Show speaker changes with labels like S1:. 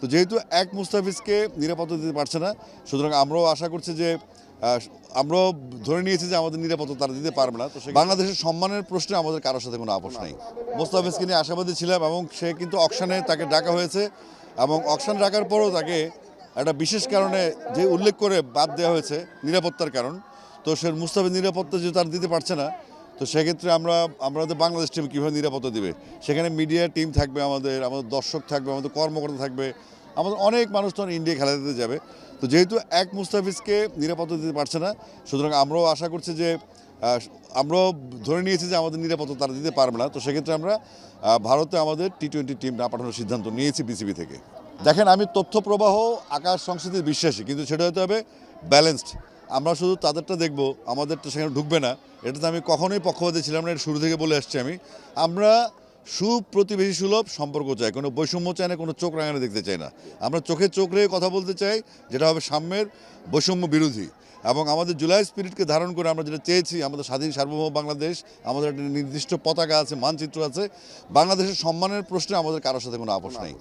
S1: তো যেহেতু এক মুস্তাফিজকে নিরাপত্তা দিতে পারছে না, সুতরাং আমরাও আশা করছি যে আমরাও ধরে নিয়েছি যে আমাদের নিরাপত্তা তারা দিতে পারবে না। তো বাংলাদেশের সম্মানের প্রশ্নে আমাদের কারোর সাথে কোনো আপোষ নেই। মুস্তাফিজকে নিয়ে আশাবাদী ছিলাম এবং সে কিন্তু অকশনে তাকে ডাকা হয়েছে এবং অকশন রাখার পরও তাকে একটা বিশেষ কারণে যে উল্লেখ করে বাদ দেওয়া হয়েছে নিরাপত্তার কারণ। তো সে মুস্তাফিজ নিরাপত্তা যে তার দিতে পারছে না, তো সেক্ষেত্রে আমাদের বাংলাদেশ টিম কীভাবে নিরাপত্তা দিবে? সেখানে মিডিয়া টিম থাকবে, আমাদের দর্শক থাকবে, আমাদের কর্মকর্তা থাকবে, আমাদের অনেক মানুষ তো ইন্ডিয়া খেলা দিতে যাবে। তো যেহেতু এক মুস্তাফিজকে নিরাপত্তা দিতে পারছে না, সুতরাং আমরাও আশা করছি যে আমরাও ধরে নিয়েছি যে আমাদের নিরাপত্তা তারা দিতে পারবে না। তো সেক্ষেত্রে আমরা ভারতে আমাদের টি-20 টিম না পাঠানোর সিদ্ধান্ত নিয়েছি বিসিবি থেকে। দেখেন, আমি তথ্য প্রবাহ আকাশ সংস্কৃতির বিশ্বাসী, কিন্তু সেটা হতে হবে ব্যালেন্সড। আমরা শুধু তাদেরটা দেখব, আমাদেরটা সেখানে ঢুকবে না, এটাতে আমি কখনোই পক্ষপাতী ছিলাম না। এটা শুরু থেকে বলে আসছি আমরা সুপ্রতিবেশী সুলভ সম্পর্ক চাই, কোনো বৈষম্য চাই না, কোনো চোখ রাঙানি দেখতে চাই না। আমরা চোখে চোখ রেখে কথা বলতে চাই, যেটা হবে সাম্যের, বৈষম্য বিরোধী। এবং আমাদের জুলাই স্পিরিটকে ধারণ করে আমরা যেটা চেয়েছি, আমাদের স্বাধীন সার্বভৌম বাংলাদেশ, আমাদের একটা নির্দিষ্ট পতাকা আছে, মানচিত্র আছে। বাংলাদেশের সম্মানের প্রশ্নে আমাদের কারোর সাথে কোনো আপোষ নেই।